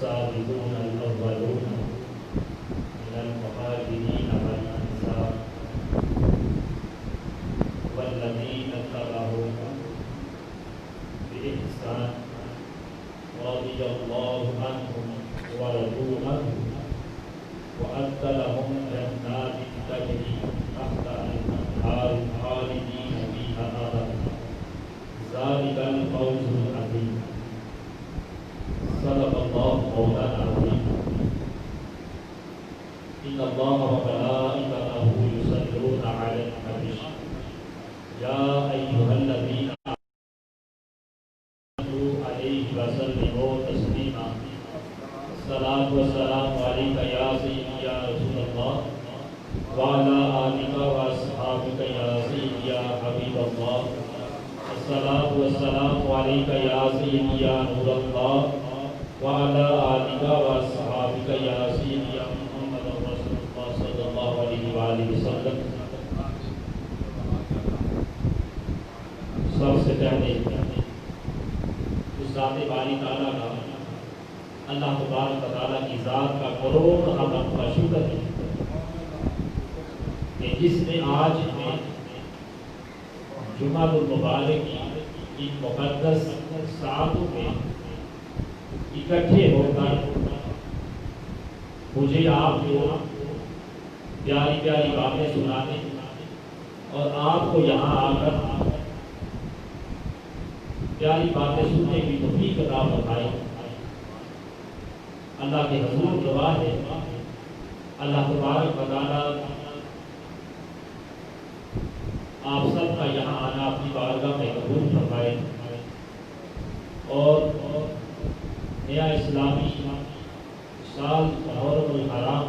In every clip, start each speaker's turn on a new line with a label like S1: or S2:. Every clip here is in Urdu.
S1: والسابقون الأولون من المهاجرين والأنصار والذين اتبعوهم بإحسان رضي الله عنهم ورضوا عنه وأعد لهم جنات تجري تحتها الأنهار خالدين فيها أبدا ذلك الفوز العظيم. صدق الله مولانا العظيم. إن الله وملائكته يصلون على النبي يا أيها الذين آمنوا عليه وسلموا تسليما. الصلاة والسلام عليك يا سيدي يا رسول الله وعلى آلك وأصحابك يا سيدي يا حبيب الله. الصلاة والسلام عليك يا سيدي يا نور الله وعلى آلك وأصحابك يا سيدي يا محمد رسول الله صلى الله عليه وآله وسلم. سب سے پہلے اس ذات باری تعالیٰ کا اللہ تبارک و تعالیٰ کی ذات کا کروڑ حمد کا شکر ہے کہ جس نے آج میں جمعہ المبارک کی ان مقدس ساعتوں میں اکٹھے ہو کر مجھے آپ کو پیاری پیاری باتیں سنانے اور آپ کو یہاں آ کر پیاری باتیں سننے کی توفیق عطا فرمائے. اللہ کے حضور گواہ ہے. اللہ تبارک و تعالیٰ آپ سب کا یہاں آنا اپنی بارگاہ میں قبول فرمائے اور نیا اسلامی سال محرم الحرام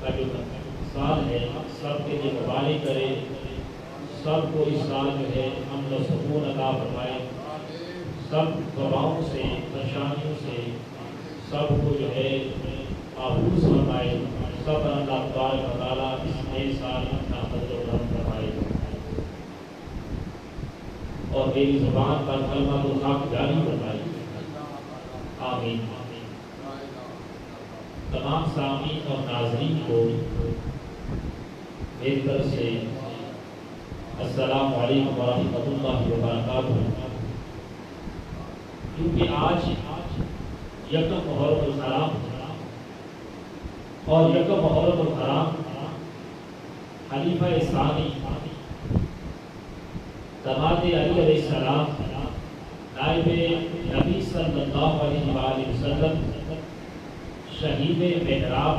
S1: کا جو سال ہے سب کے لیے مبارک کرے. سب کو اس سال جو ہے امن و سکون عطا فرمائے. سب وباؤں سے پریشانیوں سے سب کو جو ہے محفوظ فرمائے. سب پر اللہ تبارک و تعالیٰ اس نئے سال اپنا فضل و کرم فرمائے اور میری زبان پر کلمۃ الحق جاری فرمائے. آمین. تمام سامعین اور ناظرین کو میری طرف سے السلام علیکم ورحمۃ اللہ وبرکاتہ. کیونکہ آج یکم محرم الحرام اور یکم محرم الحرام خلیفہ ثانی داماد علی علیہ السلام نائب نبی صلی اللہ علیہ وآلہ وسلم شہید محراب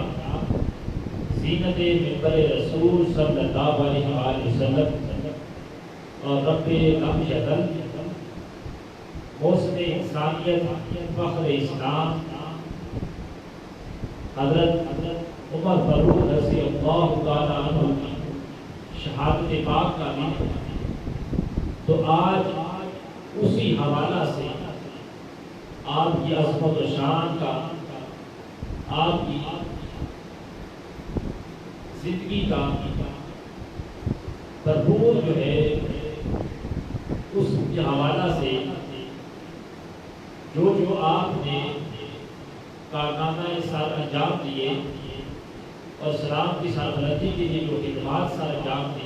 S1: زینت منبر رسول صلی اللہ علیہ وآلہ وسلم اور رب امجدل محسن انسانیت فخر اسلام حضرت عمر فاروق رضی اللہ تعالی عنہ کی شہادت پاک کا دن. تو آج اسی حوالہ سے آپ کی عظمت و شان کا آپ کی زندگی کا بھرپور جو ہے اس کے حوالہ سے جو آپ نے کارنامہ سال انجام دیے اور اسلام کی سربلندی کے لیے جو خدمات سال انجام دی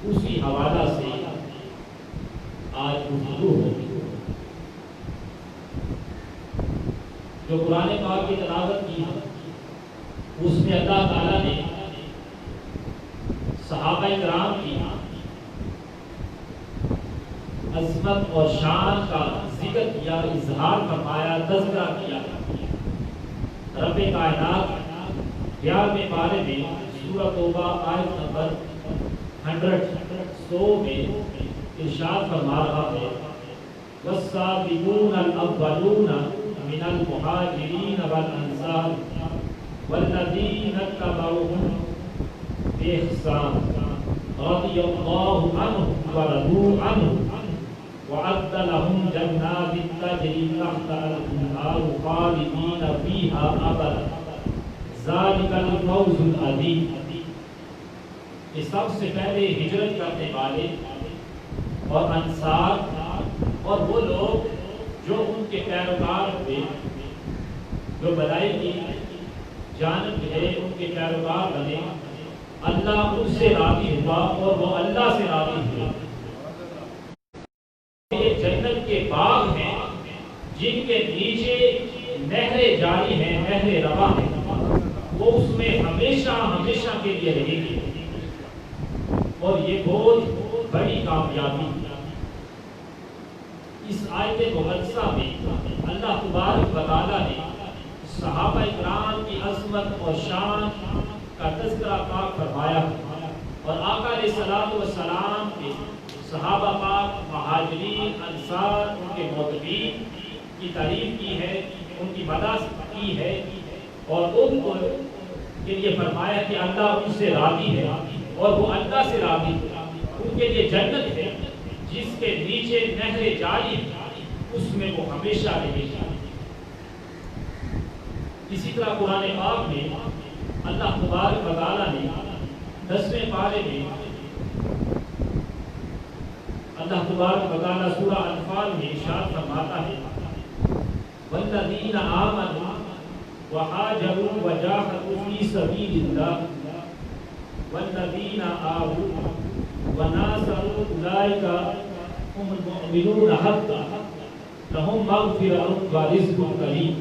S1: اسی حوالہ سے آج گفتگو ہوگی. جو قرآن پاک کی تلاوت کی اس میں اللہ تعالیٰ نے صحابہ کرام کی عظمت اور شان کا ذکر کیا, اظہار فرمایا, تذکرہ کیا. رب کائنات 11ویں پارے میں سورۃ توبہ آیت نمبر 100 میں ارشاد فرما رہا ہے والسابقون الاولون من المہاجرین والانصار والذین اتبعوهم بإحسان رضی اللہ عنہم ورضوا عنہ وعد لهم جنات تجری تحتها الانہار خالدین فیہا ابدا ذلک الفوز العظیم. یہ سب سے پہلے ہجرت کرنے والے اور انصار اور وہ لوگ جو ان کے پیروکار ہوئے، جو بلائی کی جانب ہے ان کے پیروکار بنے، اللہ ان سے راضی ہوا اور وہ اللہ سے راضی ہوئے۔ یہ جنت کے باغ ہیں جن کے نیچے نہریں جاری ہیں، نہریں رواں ہیں، وہ اس میں ہمیشہ ہمیشہ کے لیے رہے گی، اور یہ بہت بڑی کامیابی ہے۔ اس آیت مقدسہ میں اللہ تبارک و تعالیٰ نے صحابہ اکرام کی عظمت اور شان کا تذکرہ پاک فرمایا، اور آقا علیہ الصلوۃ والسلام کے صحابہ پاک، مہاجرین، انصار، ان کے معتبرین کی تعریف کی ہے، ان کی مدح کی ہے، اور ان کو کے لیے فرمایا کہ اللہ ان سے راضی ہے اور وہ اللہ سے راضی ہے۔ ان کے لیے جنت ہے جس کے نیچے نہریں جاری ہیں، اس میں وہ ہمیشہ رہے گی۔ اسی طرح قرآن پاک میں اللہ تبارک و تعالیٰ نے 10ویں پارے میں اللہ تبارک و تعالیٰ سورہ انفال میں ارشاد فرماتا ہے، والذین آمنوا وہاجروا وجاہدوا فی سبیل اللہ والذین آووا وناصروا اولئک هم المؤمنون حقا لهم مغفرۃ ورزق کریم۔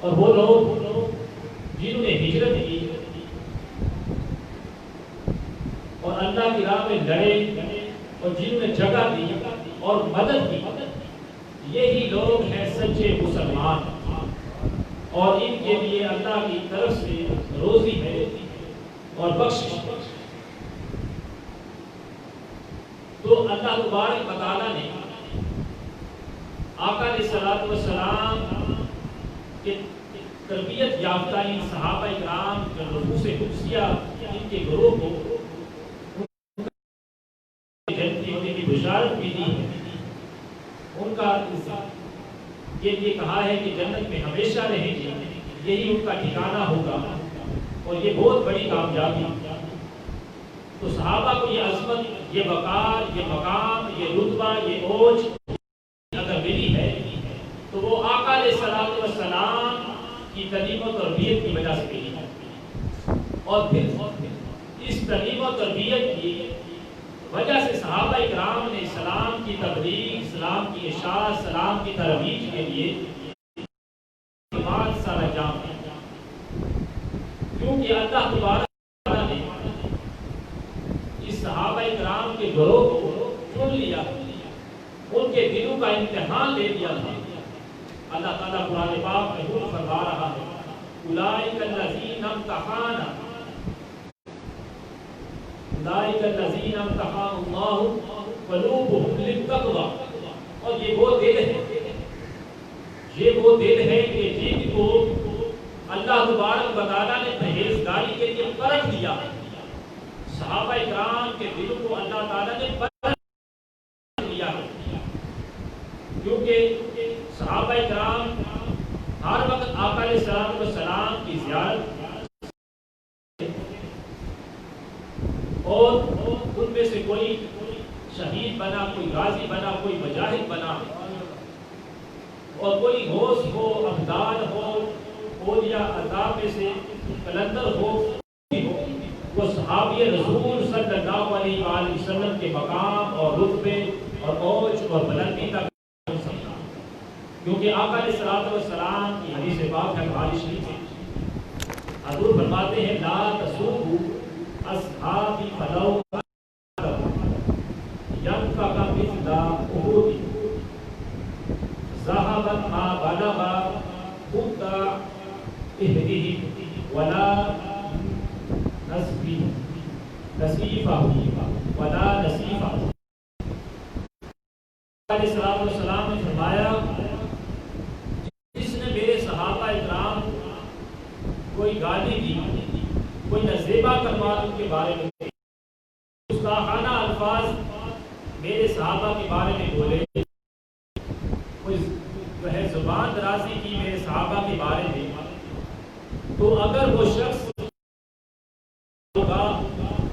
S1: اور وہ لوگ جنہوں نے ہجرت کی اور اللہ کی راہ میں لڑے اور جنہوں نے جگہ دی اور مدد کی، یہی لوگ ہیں سچے مسلمان، اور ان کے لیے اللہ کی طرف سے روزی ہے اور بخشش۔ تو اللہ تبارک و تعالیٰ نے آقا علیہ الصلوۃ والسلام کے تربیت یافتہ ان صحابہ اکرام جو نفوس قدسیہ ان کے گروہ کو جنت ہونے کی بشارت بھی دی ہے، ان کا یہ کہا ہے کہ جنت میں ہمیشہ رہیں گے، یہی ان کا ٹھکانہ ہوگا، اور یہ بہت بڑی کامیابی۔ تو صحابہ کو یہ عظمت، یہ وقار، یہ مقام، یہ رتبہ، یہ اوج اگر ملی ہے تو وہ آقا علیہ الصلوۃ والسلام کی تعلیم و تربیت کی وجہ سے ملی ہے، اور پھر اس تعلیم و تربیت کی وجہ سے صحابہ اکرام نے اسلام کی تبلیغ، اسلام کی اشاعت، اسلام کی ترویج کے لیے بہت سارا جام دیا، کیونکہ اللہ تبارک تعالیٰ نے اس صحابہ اکرام کے گروہ کو چن لیا، ان کے دلوں کا امتحان لے لیا تھا۔ اللہ تعالیٰ قرآن پاک میں خود فرما رہا ہے، اولئک الذین امتحن اولئک الذین امتحن اللہ قلوبہم للتقوی۔ اور یہ وہ دل ہے کہ جن کو اللہ تبارک و تعالیٰ نے پرہیزگاری کے لیے پرکھ دیا۔ صحابہ اکرام کے دلوں کو اللہ تعالیٰ نے پرکھ دیا، کیونکہ صحابہ اکرام ہر وقت آقا علیہ الصلوۃ والسلام کی زیارت اور ان میں سے کوئی شہید بنا، کوئی غازی بنا، کوئی مجاہد بنا، اور کوئی غوث ہو، ابدال ہو، اولیاء عذاب میں سے کلندر ہو، وہ صحابی رسول صلی اللہ علیہ وآلہ وسلم کے مقام اور رتبے اور اوج اور بلندی تک پہنچ سکتا، کیونکہ آقا علیہ الصلوۃ والسلام کی حدیث پاک ہے، بخاری شریف ہے، حضور فرماتے ہیں، لا تسبوا اصحابی فلو ينفق مثل احد ذهبت ما بلغ مد احدهم ولا نصیفہ ولا نصیفہ۔ علیہ الصلوۃ والسلام نے فرمایا، جس نے میرے صحابہ اکرام کوئی گالی دی، کوئی نزیبہ کلمات ان کے بارے میں، گستاخانہ الفاظ میرے صحابہ کے بارے میں بولے، کوئی جو ہے زبان درازی کی میرے صحابہ کے بارے میں، تو اگر وہ شخص ہوگا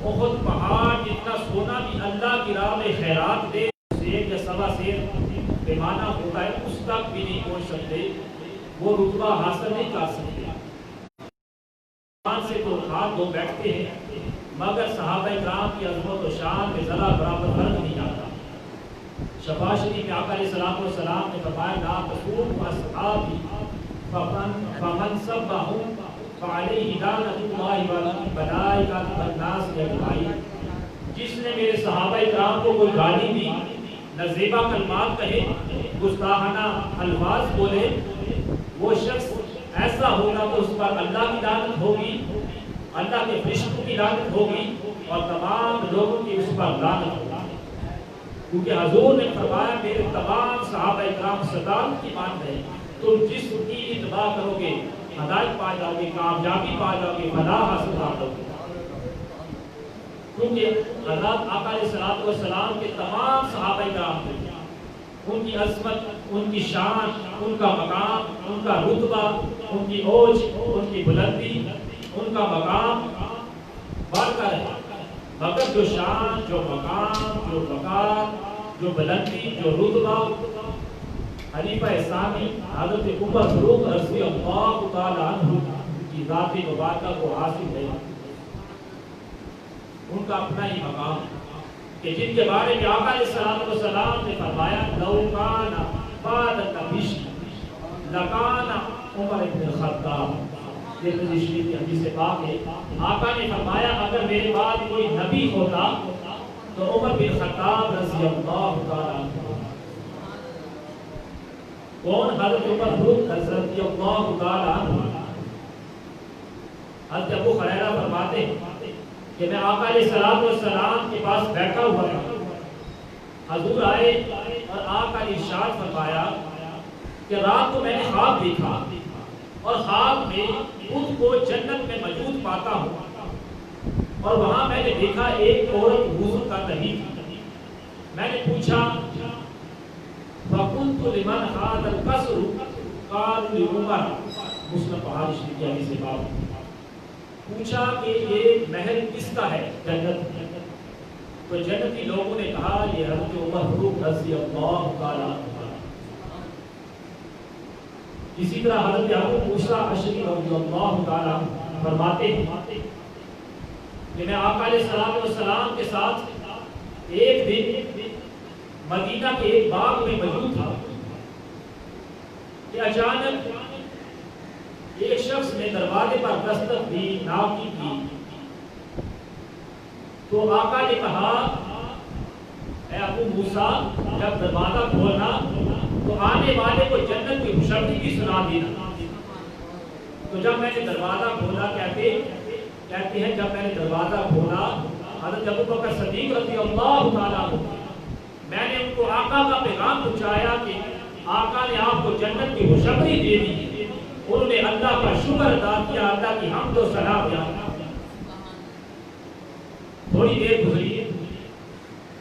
S1: احد پہاڑ جتنا سونا بھی اللہ کی راہ میں خیرات دے، سیر یا سوا سیر پیمانہ وہ رتبہ حاصل نہیں کر سکتے، سے تو ہاتھ دھو بیٹھتے ہیں، مگر صحابہ کرام کی عظمت و شان میں ذرا برابر فرق نہیں آتا۔ شفاعت شریف میں آقا علیہ الصلوۃ والسلام نے فرمایا لا تسبوا اصحابی فمن سبهم فعلیہ لعنۃ اللہ والملائکۃ والناس اجمعین۔ جس نے میرے صحابہ کرام کو کوئی گالی دی، نازیبا کلمات کہے، گستاخانہ الفاظ بولے، وہ شخص ایسا ہوگا تو اس پر اللہ کی لعنت ہوگی، اللہ کے فرشتوں کی لعنت ہوگی، اور تمام لوگوں کی اس پر لعنت ہوگی۔ کیونکہ حضور نے فرمایا میرے تمام صحابہ کرام صداقت کی مان رہے، تم جس کی اتباع کرو گے ہدایت پا جاؤ گے، کامیابی پا جاؤ گے، فلاح حاصل کرو گے۔ کیونکہ حضرت آقا علیہ الصلوۃ والسلام کے تمام صحابہ کرام تھے، ان کی عظمت، ان کی شان، ان کا مقام، ان کا رتبہ، ان کی اوج، ان کی بلندی، ان کا مقام بڑھ کر ہے، مگر جو شان، جو مقام، جو وقار، جو بلندی، جو رتبہ خلیفہ ثانی حضرت عمر فاروق رضی اللہ تعالی عنہ کی ذات مبارکہ کو حاصل ہے، ان کا اپنا ہی مقام کہ جن کے بارے میں آقا علیہ الصلوۃ والسلام نے فرمایا لو کان بعد النبی لکان عمر بن الخطاب۔ یہ حدیث شریف کی حدیث پاک ہے، آقا نے فرمایا اگر میرے بعد کوئی نبی ہوتا تو عمر بن الخطاب رضی اللہ تعالی عنہ۔ کون؟ حضرت عمر فاروق رضی اللہ تعالی عنہ۔ حضرت ابو ہریرہ فرماتے ہیں کہ میں آقا علیہ الصلوۃ والسلام کے پاس بیٹھا ہوا تھا، حضور آئے اور آقا نے ارشاد فرمایا کہ رات کو میں نے خواب دیکھا اور خواب میں خود کو جنت میں موجود پاتا ہوں، اور وہاں میں نے دیکھا ایک عورت وضو کر رہی تھی۔ میں نے پوچھا فَقُلْتُ لِمَنْ هَذَا الْقَصْرُ قَالُوا لِعُمَرَ، مسلم بخاری شریف کی حدیث پاک۔ پوچھا کہ یہ محل کس کا ہے جنت؟ تو جنتی لوگوں نے کہا یہ حضرت عمر فاروق رضی اللہ تعالی عنہ۔ اسی طرح حضرت ابو موسیٰ اشعری رضی اللہ تعالی عنہ فرماتے ہیں کہ میں آقا علیہ الصلوۃ والسلام کے ساتھ ایک دن مدینہ کے ایک باغ میں موجود تھا کہ اچانک ایک شخص نے دروازے پر دستک دی، ناکی کی، تو آقا نے کہا اے ابو موسیٰ جب دروازہ کھولنا تو آنے والے کو جنت کی خوشخبری بھی سنا دینا۔ تو جب میں نے دروازہ کھولا، کہتے ہیں جب میں نے دروازہ کھولا حضرت ابو بکر صدیق رضی اللہ تعالیٰ عنہ، میں نے ان کو آقا کا پیغام پہنچایا کہ آقا نے آپ کو جنت کی خوشخبری دے دی۔ انہوں نے اللہ کا شکر ادا کیا، اللہ کی حمد و ثنا بیان۔ تھوڑی دیر گزری،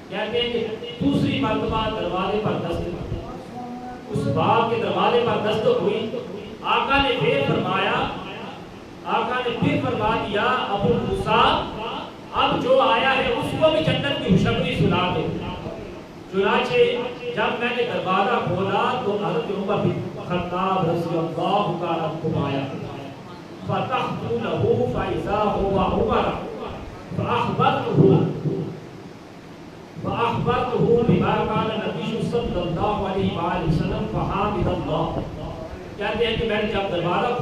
S1: کہتے ہیں کہ دوسری مرتبہ دروازے پر دستک، اس باغ کے دروازے پر دستک ہوئی، آقا نے پھر فرما دیا ابو موسیٰ اب جو آیا ہے اس کو بھی جنت کی خوشخبری سنا دو۔ چنانچہ جب میں نے دروازہ کھولا تو حضرت عمر بن خطاب رضی اللہ تعالیٰ عنہ آیا، فتحت له فإذا هو عمر فأخبرته بما قال النبي صلی اللہ علیہ وآلہ وسلم فحمد اللہ۔ کہتے ہیں کہ میں نے جب دروازے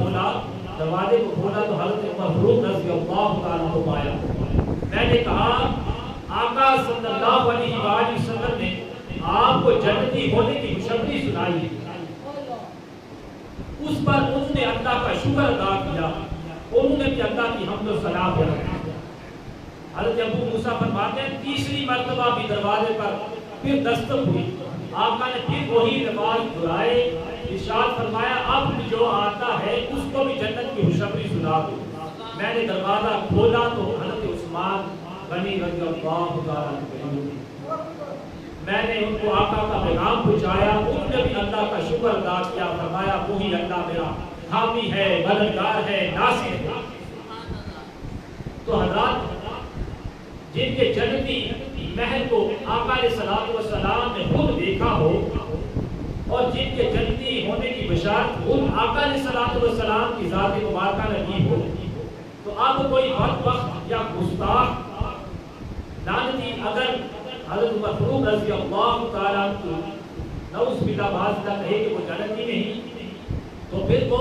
S1: کو کھولا تو حضرت عمر فاروق رضی اللہ تعالیٰ عنہ آیا۔ میں نے کہا آقا صلی اللہ علیہ وآلہ وسلم نے آپ کو جنتی ہونے کی خوشخبری سنائی ہے۔ اس پر انہوں نے اللہ کا شکر ادا کیا، انہوں نے بھی اللہ کی حمد و ثنا بیان۔ حضرت ابو موسیٰ فرماتے ہیں تیسری مرتبہ بھی دروازے پر پھر دستک ہوئی، آقا نے پھر وہی رواج دہرائے، ارشاد فرمایا اب جو آتا ہے اس کو بھی جنت کی خوشخبری سنا دو۔ میں نے دروازہ کھولا تو حضرت عثمان غنی رضی اللہ تعالیٰ عنہ، میں نے ان کو آقا کا پیغام پہنچایا، انہوں نے بھی اللہ کا شکر ادا کیا، فرمایا وہی اللہ میرا حامی ہے، مددگار ہے، ناصر ہے۔ تو حضرات جن کے جنتی محل کو آقا علیہ الصلوۃ والسلام نے خود دیکھا ہو اور جن کے جنتی ہونے کی بشارت خود آقا علیہ السلام کی ذات مبارکہ نبی ہو تو اب کوئی بدبخت یا گستاخ لعنتی اگر حضرت عمر فاروق رضی اللہ تعالیٰ عنہ نعوذ باللہ بازدہ کہے کہ وہ جنتی نہیں تو پھر وہ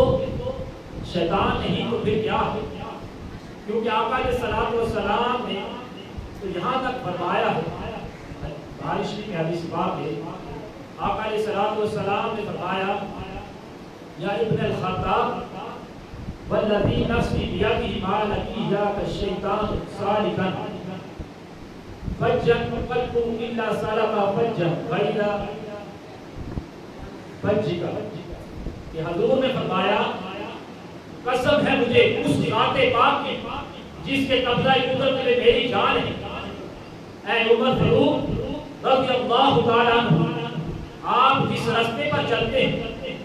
S1: شیطان نہیں تو پھر کیا ہے؟ کیونکہ آقا علیہ السلام نے تو یہاں تک فرمایا ہے، بخاری شریف میں حدیث پاک ہے، آقا علیہ السلام نے فرمایا یا ابن الخطاب والذی نفسی بیدہ ما لقیہ الشیطان سالکا فجن قلبو الا سالکا فجن غیر فجکا، کہ حضور نے فرمایا قسم ہے مجھے اس ذات پاک کی جس کے قبضہ قدرت میں میری جان ہے، اے عمر فاروق رضی اللہ تعالیٰ عنہ، آپ جس راستے پر چلتے ہیں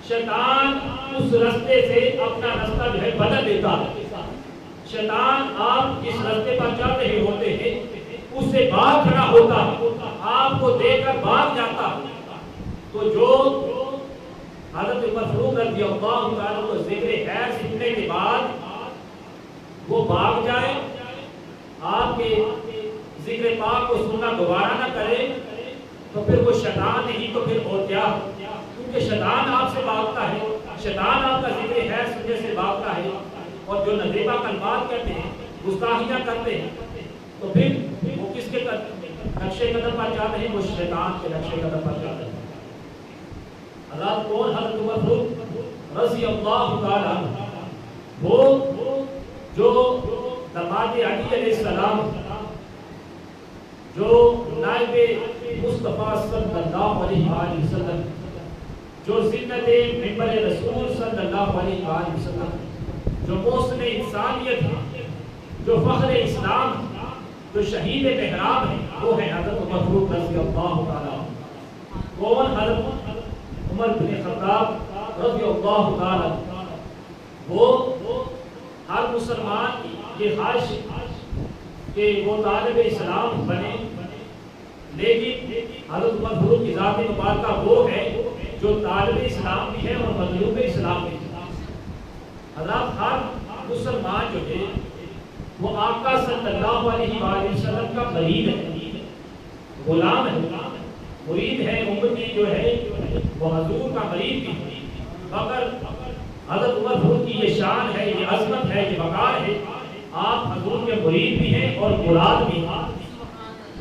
S1: شیطان اس راستے سے اپنا راستہ جو ہے بدل دیتا ہے، شیطان آپ جس راستے پر چل رہے ہوتے ہیں اس سے بھاگ کھڑا ہوتا ہے، آپ کو دیکھ کر بھاگ جاتا ہے۔ تو جو حضرت عمر فاروق رضی اللہ تعالیٰ کو ذکر خیر سننے کے بعد وہ بھاگ جائے، آپ کے ذکر پاک کو سننا دوبارہ نہ کرے تو پھر وہ شیطان نہیں تو پھر اور کیا؟ کیونکہ شیطان آپ سے بھاگتا ہے، شیطان آپ کا ذکر خیر سننے سے بھاگتا ہے، اور جو نزیبہ کلمات کرتے ہیں، گستاخیاں کرتے ہیں، تو پھر وہ کس کے نقشے قدم پر جاتے ہیں؟ وہ شیطان کے نقشے قدم پر جاتے ہیں۔ حضرت کون؟ حضرت عمر فاروق رضی اللہ تعالیٰ عنہ، وہ جو داماد علی علیہ السلام، جو نائب مصطفیٰ صلی اللہ علیہ وآلہ وسلم، جو زینت منبر رسول صلی اللہ علیہ وآلہ وسلم، جو محسن انسانیت ہے، جو فخر اسلام، جو شہید محراب ہے، وہ ہے حضرت عمر فاروق رضی اللہ تعالیٰ عنہ۔ کون؟ حضرت عمر بن خطاب رضی اللہ تعالیٰ عنہ۔ وہ ہر مسلمان کی یہ خواہش کہ وہ طالب اسلام بنے، لیکن حضرت عمر فاروق کی ذات مبارکہ وہ ہے جو طالب اسلام بھی ہے اور مطلوب اسلام بھی ہے۔ حضرت ہر مسلمان جو ہے وہ آقا صلی اللہ علیہ وآلہ وسلم کا مرید ہے، غلام ہے، مرید ہے، امتی جو ہے وہ حضور کا مرید بھی ہے، مگر حضرت عمر فاروق کی یہ شان ہے، یہ عظمت ہے، یہ وقار ہے، آپ حضور کے مرید بھی ہیں اور مراد بھی ہیں۔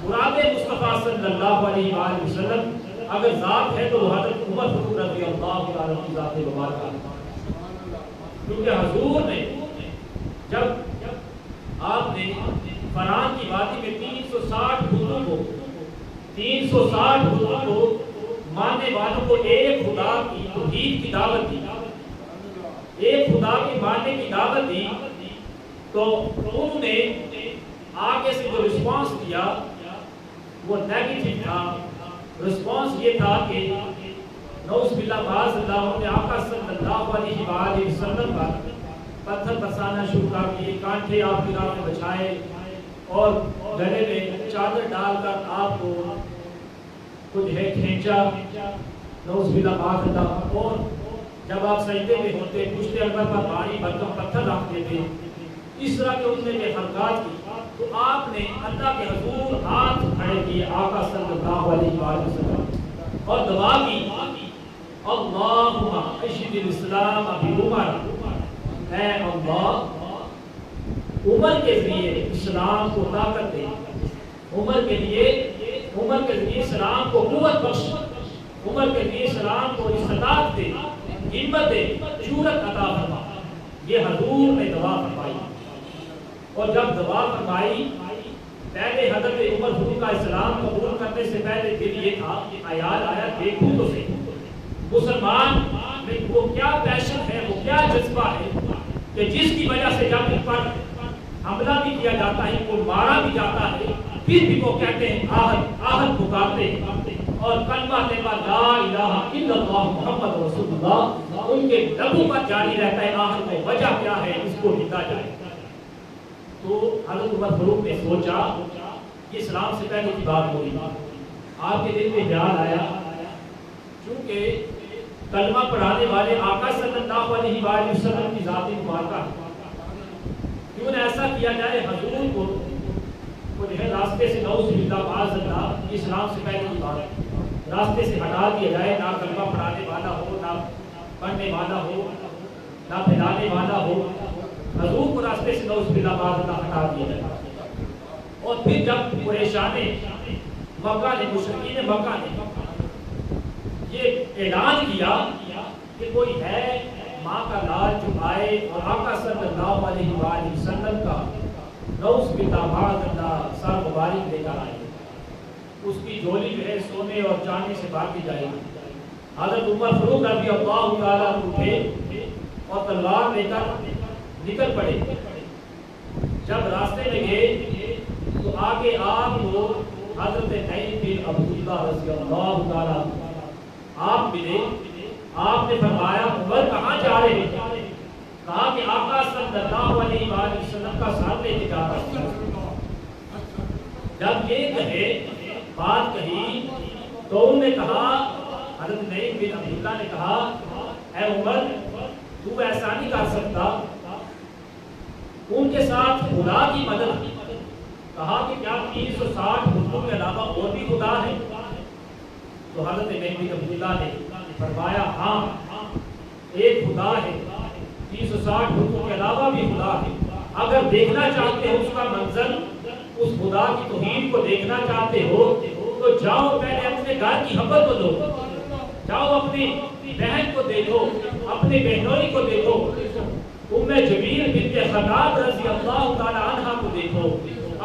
S1: مراد مصطفیٰ صلی اللہ علیہ وآلہ وسلم اگر ذات ہے تو وہ حضرت عمر فاروق رضی اللہ تعالیٰ کی ذات مبارکہ ہے، کیونکہ حضور نے جب آپ نے فران کی وادی میں 360 بتوں کو ماننے والوں کو ایک خدا کی توحید کی دعوت دی، ایک خدا کی ماننے کی دعوت دی، تو انہوں نے آگے سے جو رسپانس دیا وہ نیگیٹو تھا۔ رسپانس یہ تھا کہ نعوذ باللہ معاذ اللہ، انہوں نے آقا صلی اللہ علیہ وآلہ وسلم پر پتھر برسانا شروع کر دیے، کانٹے آپ کی راہ میں بچھائے اور گلے میں چادر ڈال کر آپ کو کچھ ہے کھینچا، نعوذ باللہ معاذ اللہ، اور جب آپ سجدے میں ہوتے پشت انور پر بھاری بھرکم پتھر رکھتے تھے، اس طرح کے ان نے حرکات کی، تو آپ نے اللہ کے حضور ہاتھ کھڑے کیے آقا صلی اللہ علیہ وآلہ وسلم اور دعا کی، اللہم اشہد الاسلام بعمر، اے اللہ عمر کے ذریعے اسلام کو طاقت دے، عمر کے ذریعے اسلام کو قوت بخش، عمر کے ذریعے اسلام کو استطاعت دے، ہمت دے، جرأت عطا فرما۔ یہ حضور نے دعا فرمائی، اور جب دعا فرمائی پہلے حضرت عمر فاروق کا اسلام قبول کرنے سے پہلے دل یہ تھا کہ خیال آیا دیکھوں تو صحیح مسلمان میں وہ کیا پیشن ہے، وہ کیا جذبہ ہے کہ جس کی وجہ سے جب ان پر حملہ بھی کیا جاتا ہے، وہ مارا بھی جاتا ہے، پھر بھی وہ کہتے ہیں آہد آہد پکارتے ہیں اور کلمہ لا الہ الا اللہ محمد رسول اللہ ان کے لبوں پر جاری رہتا ہے۔ آخر میں وجہ کیا ہے، اس کو لکھا جائے۔ تو حضرت عمر فاروق نے سوچا، یہ اسلام سے پہلے کی بات ہو رہی، آپ کے دل میں خیال آیا چونکہ کلمہ پڑھانے والے آقا صلی اللہ علیہ وآلہ وسلم کی ذات مبارکہ کیوں نہ ایسا کیا جائے حضور کو جو ہے راستے سے نعوذ باللہ معاذ اللہ اسلام سے پہلے کی بات راستے سے ہٹا دیا جائے، نہ کلمہ پڑھانے والا ہو، نہ پڑھنے والا ہو، نہ پھیلانے والا ہو، حضور کو راستے سے نعوذ باللہ معاذ اللہ ہٹا دیا جائے۔ اور پھر جب قریشان مکہ نے مشرکین مکہ نے یہ اعلان کیا کہ کوئی ہے ماں کا لال جو آئے اور آقا صلی اللہ علیہ وآلہ وسلم کا نعوذ باللہ معاذ اللہ سر مبارک لے کر آئے، اس کی جھولی جو ہے سونے اور چاندی سے بھر دی جائے گی۔ حضرت عمر فاروق رضی اللہ تعالیٰ اٹھے اور تلوار لے کر نکل پڑے۔ جب راستے میں گئے تو آگے آپ کو حضرت نعیم بن عبداللہ رضی اللہ تعالیٰ آپ ملے۔ آپ نے فرمایا عمر کہاں جا رہے ہیں؟ کہا کہ آقا صلی اللہ علیہ وآلہ وسلم کا ساتھ لے کے جا رہا ہوں۔ جب یہ کہے بات کہی تو انہوں نے کہا، حضرت نعیم بن عبداللہ نے کہا اے عمر تو ایسا نہیں کر سکتا، ان کے ساتھ خدا کی مدد۔ کہا کہ کیا 360 بتوں کے علاوہ اور بھی خدا ہے؟ تو حضرت نعیم بن عبداللہ نے فرمایا ہاں ایک خدا ہے، 360 بتوں کے علاوہ بھی خدا ہے۔ اگر دیکھنا چاہتے ہو اس کا منظر، اس خدا کی توحید کو دیکھنا چاہتے ہو تو جاؤ پہلے اپنے گھر کی حبت کو دو، جاؤ اپنی بہن کو دیکھو، اپنے بہنوئی کو دیکھو، ام جمیل بنت خطاب رضی اللہ تعالی عنہ کو دیکھو،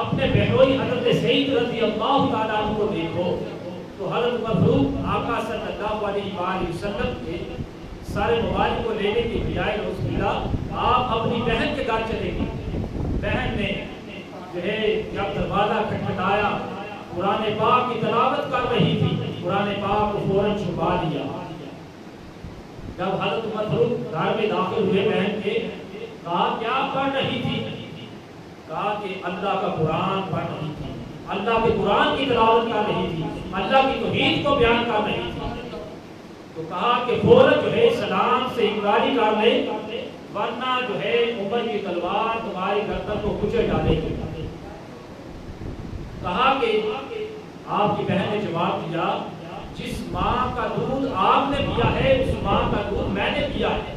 S1: اپنے بہنوئی حضرت سعید رضی اللہ تعالی عنہ کو دیکھو۔ تو حضرت فاروق آقا صلی اللہ علیہ وآلہ وسلم کے سارے مبارک کو لینے کی بجائے رسول اللہ آپ اپنی بہن کے گھر چلے گئے۔ بہن نے جو ہے جب دروازہ کھٹکھٹایا، قرآن پاک کی تلاوت کر رہی تھی، قرآن پاک کو فوراً چھپا دیا۔ جب حضرت فاروق گھر میں داخل ہوئے بہن کے، کہا کیا پڑھ رہی تھی؟ کہا کہ اللہ کا قرآن پڑھ رہی تھی، اللہ کے قرآن کی تلاوت کر رہی تھی، اللہ کی توحید کو بیان کر رہی تھی۔ تو کہا کہ فوراً جو ہے سلام سے انکاری کر لے، ورنہ جو ہے عمر کی تلوار تمہاری گردن کو کچل ڈالے گی۔ کہا کہ آپ کی بہن نے جواب دیا جس ماں کا دودھ آپ نے پیا ہے اس ماں کا دودھ میں نے پیا ہے،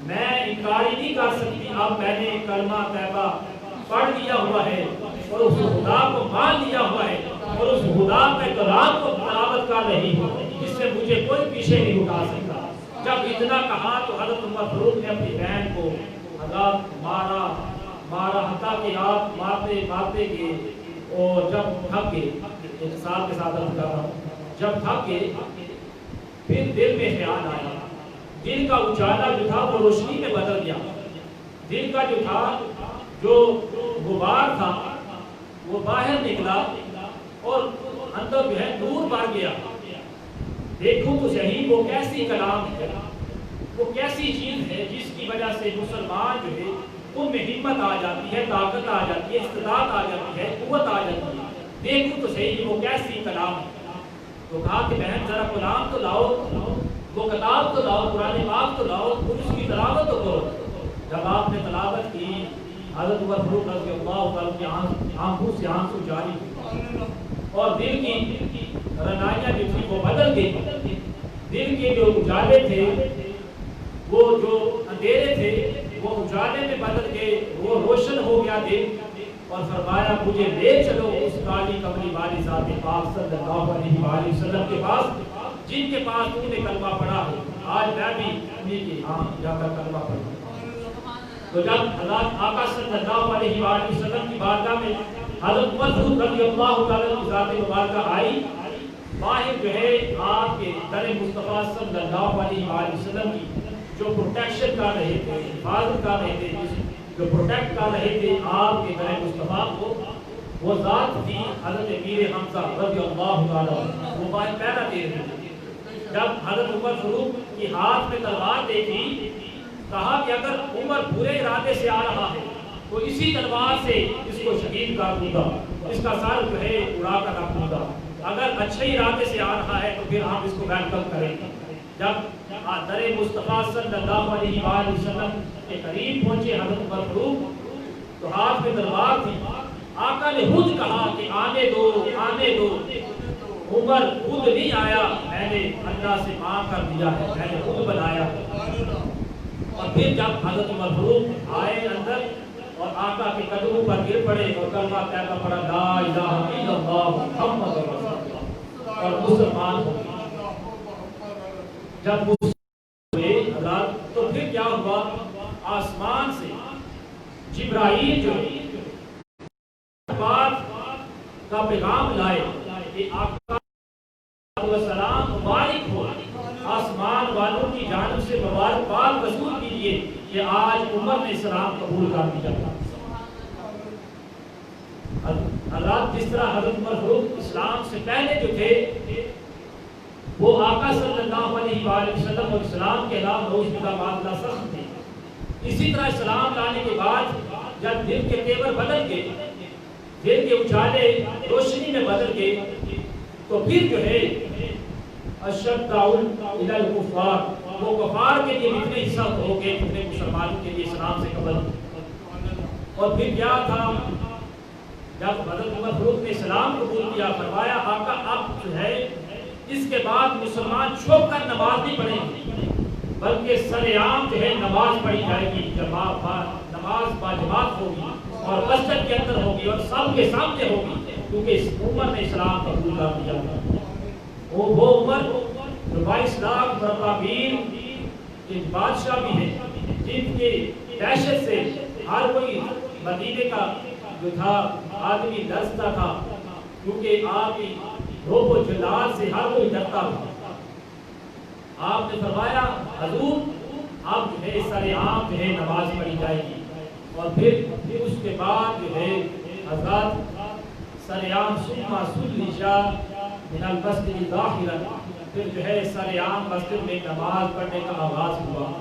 S1: میں انکاری نہیں کر سکتی۔ اب میں نے کلمہ طیبہ پڑھ لیا ہوا ہے اور اس خدا کو مان لیا ہوا ہے اور اس خدا کے کلام کو تلاوت کر رہی ہوں، جس سے مجھے کوئی پیچھے نہیں اٹھا سکتا۔ جب اتنا کہا تو حضرت عمر فاروق نے اپنی بہن کو عذاب مارا حتیٰ کہ آپ مارتے گئے، اور جب تھک گئے، اختصار کے ساتھ عرض کر رہا ہوں، جب تھک گئے پھر دل میں خیال آیا، دل کا اجالا جو تھا وہ روشنی میں بدل گیا، دل کا جو تھا جو غبار تھا وہ باہر نکلا اور اندر جو ہے نور بھر گیا۔ دیکھو تو صحیح وہ کیسی کلام ہے، وہ کیسی چیز ہے جس کی وجہ سے مسلمان جو ہے ان میں ہمت آ جاتی ہے، طاقت آ جاتی ہے، استطاعت آ جاتی ہے، قوت آ جاتی ہے۔ دیکھو تو صحیح وہ کیسی کلام ہے۔ تو کہا کہ بہن ذرا کلام تو لاؤ، وہ کتاب تو لاؤ، قرآن پاک تو لاؤ، اس کی تلاوت تو کرو۔ جب آپ نے تلاوت کی حضرت عمر فاروق رضی اللہ تعالیٰ کی آنکھوں سے آنسو جاری ہوئے اور دل کی رنائیاں جو تھی وہ بدل گئی، دل کے جو اجالے تھے، وہ جو اندھیرے تھے وہ اجالے میں بدل گئے، وہ روشن ہو گیا دل، اور فرمایا مجھے لے چلو اس کالی کملی والی ذات پاک صلی اللہ علیہ وآلہ وسلم کے پاس جن کے پاس تو نے کلمہ پڑھا ہے، آج میں بھی انہیں کے ہاں جا کر کلمہ پڑھوں۔ تو جب حضرت آقا صلی اللہ علیہ وآلہ وسلم کی بارگاہ میں حضرت عمر فاروق رضی اللہ تعالیٰ کی ذات مبارکہ آئی، باہر جو ہے آپ کے در مصطفیٰ صلی اللہ علیہ وآلہ وسلم کی جو پروٹیکشن کر رہے تھے، حفاظت کر رہے تھے، جو پروٹیکٹ کر رہے تھے آپ کے در مصطفیٰ کو، وہ ذات تھی حضرت امیر حمزہ رضی اللہ تعالیٰ، وہ باہر پہرا دے رہے تھے۔ جب حضرت عمر فاروق کی ہاتھ میں تلوار دیکھی، کہا کہ اگر عمر برے ارادے سے آ رہا ہے تو اسی تلوار سے اس کو شہید کر دوں گا، اس کا سر جو ہے اڑا کر رکھ دوں گا، اگر اچھے ارادے سے آ رہا ہے تو پھر ہم اس کو ویلکم کریں گے۔ جب در مصطفیٰ صلی اللہ علیہ وآلہ وسلم کے قریب پہنچے حضرت عمر فاروق تو ہاتھ میں تلوار تھی. آقا نے خود کہا کہ آنے دو آنے دو. عمر خود نہیں آیا, میں نے اللہ سے مانگ کر دیا ہے, میں نے خود بنایا. اور پھر جب حضرت عمر فاروق آئے اندر اور آقا کے قدموں پر گر پڑے اور کلمہ طیبہ پڑھا لا الہ الا اللہ محمد رسول اللہ اور مسلمان ہو گئے. جب ہوئے حضرات تو پھر کیا ہوا, آسمان سے جبرائیل جو بات کا پیغام لائے کہ آقا سلام مبارک ہو, آسمان والوں کی جانب سے مبارکباد وصول کیجیے کہ آج عمر نے اسلام قبول کر دیا. حضرات جس طرح حضرت عمر فاروق اسلام سے پہلے جو تھے وہ آقا صلی اللہ علیہ وآلہ وسلم اور اسلام کے نام روشنی کا معاملہ سخت تھے, اسی طرح اسلام لانے کے بعد جب دل کے تیور بدل گئے, دل کے اجالے روشنی میں بدل گئے, تو پھر جو ہے اشد الی الکفار, وہ کفار کے لیے اتنے ہی سخت ہو گئے جتنے مسلمانوں کے لیے اسلام سے قبل. اور پھر کیا تھا, جب حضرت عمر فاروق نے اسلام قبول کیا, فرمایا آقا اب جو ہے اس کے بعد مسلمان چھپ کر نماز نہیں پڑھیں گے بلکہ سر عام جو ہے نماز پڑھی جائے گی, نماز باجماعت ہوگی اور مسجد کے اندر ہوگی اور سب کے سامنے ہوگی, کیونکہ عمر نے اسلام قبول کر دیا. وہ عمر جو 22 لاکھ مرابین کے بادشاہ بھی ہیں, جن کے دہشت سے ہر کوئی مدینے کا جو تھا آدمی لرزتا تھا, کیونکہ آپ کی روح و جلال سے ہر کوئی ڈرتا تھا. آپ نے فرمایا حضور اب جو ہے سر عام جو ہے نماز پڑھی جائے گی, اور پھر اس کے بعد جو ہے حضرات سر عام ثم صلیٰ من المسجد داخلا, پھر جو ہے سر عام مسجد میں نماز پڑھنے کا آغاز ہوا.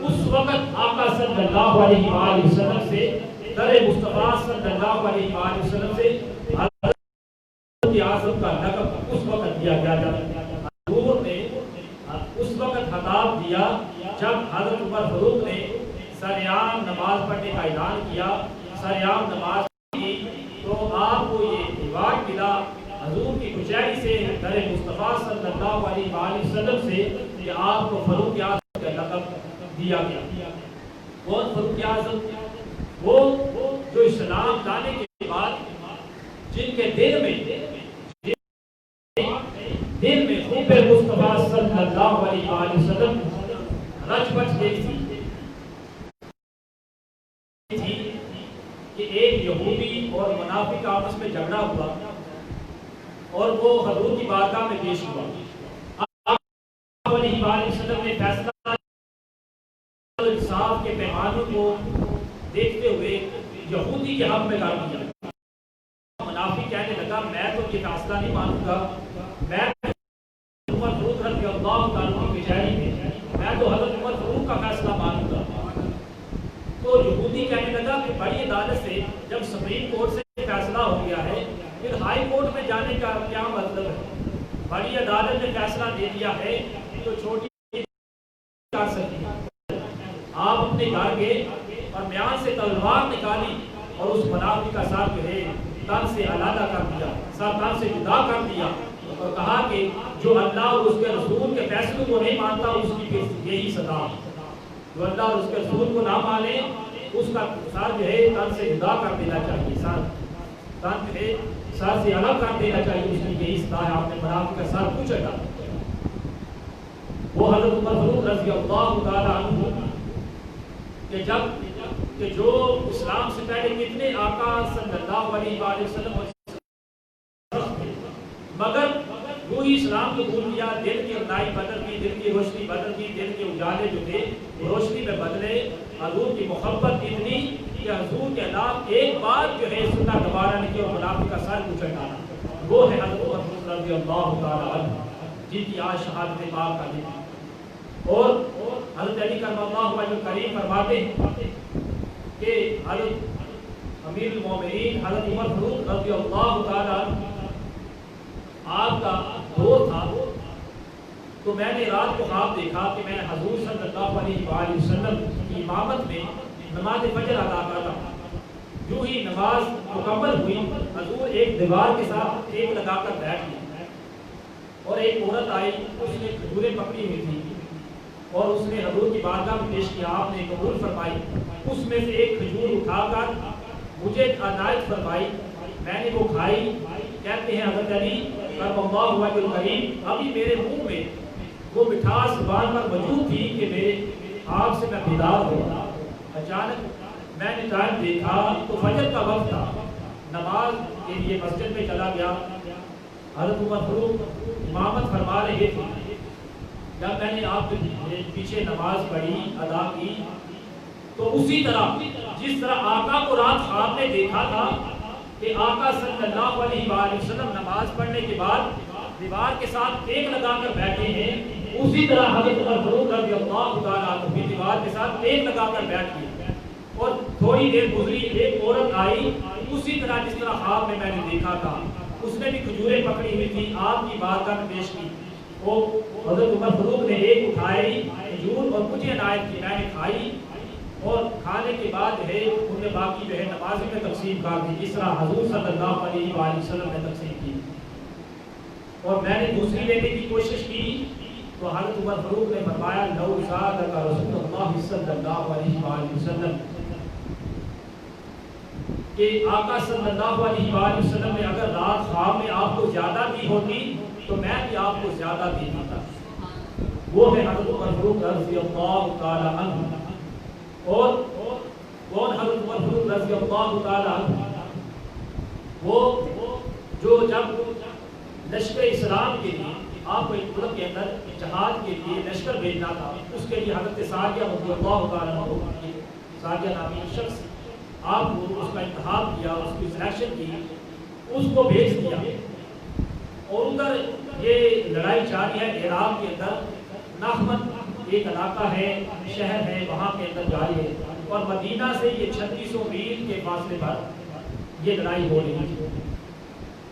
S1: اس وقت آقا صلی اللہ علیہ وآلہ وسلم سے در مصطفیٰ صلی اللہ علیہ وآلہ وسلم سے حضرت اعظم کا لقب اس وقت دیا گیا جب حضور نے اس وقت خطاب دیا جب حضرت عمر فاروق نے سر عام نماز پڑھنے کا اعلان کیا, سر عام نماز کی, تو آپ کو یہ ریوارڈ ملا حضور کی کچہری سے در مصطفیٰ صلی اللہ علیہ وآلہ وسلم سے کہ آپ کو فاروق اعظم کا لقب دیا گیا. کون فاروق اعظم؟ وہ جو اسلام لانے کے بعد جن کے دل میں حب مصطفیٰ صلی اللہ علیہ وآلہ وسلم رچ بچ گئی تھی کہ ایک یہودی اور منافق آپس میں جھگڑا ہوا اور وہ حضور کی بارگاہ میں پیش ہوا. آپ علیہ وآلہ وسلم نے فیصلہ انصاف کے پیمانوں کو دیکھتے ہوئے یہودی کے حق میں کر دیا. منافق کہنے لگا میں تو یہ فیصلہ نہیں مانوں گا, میں عمر فاروق رضی اللہ تعالیٰ کی کچہری میں تو حضرت عمر فاروق کا فیصلہ مانوں گا. تو یہودی کہنے لگا کہ بڑی عدالت سے جب سپریم کورٹ سے فیصلہ ہو گیا ہے پھر ہائی کورٹ میں جانے کا کیا مطلب ہے, بڑی عدالت نے فیصلہ دے دیا ہے تو چھوٹی کر سکتی ہے. آپ اپنے گھر گئے اور میان سے تلوار نکالی اور اس منافق کا سر جو ہے تن سے علیحدہ کر دیا, سر تن سے جدا کر دیا اور کہا کہ جو اللہ اور اس کے رسول کے فیصلوں کو نہیں مانتا اس کی یہی سزا. جو اللہ اور اس کے رسول کو نہ مانے اس کا سر جو ہے تن سے جدا کر دینا چاہیے, تن جو ہے سر سے الگ کر دینا چاہیے, اس کی یہی سزا ہے. آپ نے منافق کا سر پوچھا تھا. وہ حضرت عمر فاروق رضی اللہ تعالیٰ عنہ کہ جو اسلام سے پہلے کتنے آقا صلی اللہ علیہ وآلہ وسلم مگر وہ ہی اسلام کو بھول گیا, دل کی رنائی بدل گئی, دل کی روشنی بدل گئی, دل کے اجالے جو تھے روشنی میں بدلے. حضور کی محبت اتنی کہ حضور کے نام ایک بات جو ہے سننا دوبارہ نہیں کی اور منافق کا سر کچل ڈالا. وہ ہے حضرت عمر رضی اللہ تعالیٰ عنہ جن کی آج شہادت پاک کا دن. اور حضرت علی کرم اللہ وجہ کریم فرماتے ہیں کہ حضرت امیر المومنین حضرت عمر فاروق رضی اللہ تعالیٰ عنہ آپ کا دور تھا تو میں نے رات کو خواب دیکھا کہ میں حضور صلی اللہ علیہ وآلہ وسلم کی امامت میں نماز فجر ادا کر رہا تھا۔ جو ہی نماز مکمل ہوئی، حضور ایک دیوار کے ساتھ ایک لگا کر بیٹھ گئے اور ایک عورت آئی، اس نے کھجوریں پکڑی ہوئی تھی اور اس نے حضور کی بارگاہ میں پیش کیا، آپ نے قبول فرمائی۔ اس میں سے ایک کھجور اٹھا کر مجھے عنایت فرمائی، میں نے وہ کھائی۔ کہتے ہیں حضرت علی کرم اللہ وجہ الکریم، ابھی میرے منہ میں وہ مٹھاس زبان پر موجود تھی کہ میرے آپ سے میں بیدار ہوا۔ اچانک میں نے ٹائم دیکھا تو فجر کا وقت تھا، نماز کے لیے مسجد میں چلا گیا۔ حضرت عمر فاروق امامت فرما رہے تھے۔ جب میں نے آپ کے پیچھے نماز پڑھی، ادا کی، تو اسی طرح جس طرح آقا کو رات خواب میں دیکھا تھا کہ آقا صلی اللہ علیہ وآلہ وسلم نماز پڑھنے کے بعد دیوار کے ساتھ ایک لگا کر بیٹھے ہیں، اسی طرح حضرت عمر فاروق رضی اللہ تعالیٰ عنہ بھی دیوار کے ساتھ ایک لگا کر بیٹھ گئے۔ اور تھوڑی دیر گزری، ایک عورت آئی، اسی طرح جس طرح خواب میں نے دیکھا تھا، اس نے بھی کھجوریں پکڑی ہوئی تھی، آپ کی بارگاہ میں پیش کی۔ وہ حضرت عمر فاروق نے ایک اٹھائی کھجور اور مجھے عنایت کی، میں نے کھائی اور کھانے کے بعد ہے ان نے باقی جو ہے نماز میں تقسیم کر دی، جس طرح حضور صلی اللہ علیہ وآلہ وسلم نے تقسیم کی۔ اور میں نے دوسری لینے کی کوشش کی تو حضرت عمر فاروق نے فرمایا لو زادک رسول اللہ صلی اللہ علیہ وآلہ وسلم، کہ آقا صلی اللہ علیہ وآلہ وسلم نے اگر رات خواب میں آپ کو زیادہ دی ہوتی تو میں بھی آپ کو زیادہ دے دیتا۔ وہ ہے حضرت عمر فاروق رضی اللہ تعالی عنہ۔ اور کون حضرت عمر فاروق رضی اللہ تعالی عنہ؟ وہ جو جب لشکر اسلام کے لیے آپ کو ایک ملک کے اندر جہاد کے لیے لشکر بھیجنا تھا، اس کے لیے حضرت ساریہ رضی اللہ تعالی عنہ، ساریہ نامی شخص، آپ کو اس کا انتخاب کیا، اس کی سلیکشن کی، اس کو بھیج دیا۔ اور ادھر یہ لڑائی جاری ہے عراق کے اندر، نخمت ایک علاقہ ہے، شہر ہے، وہاں کے اندر جاری ہے، اور مدینہ سے یہ 3600 میل کے فاصلے پر یہ لڑائی ہو رہی ہے۔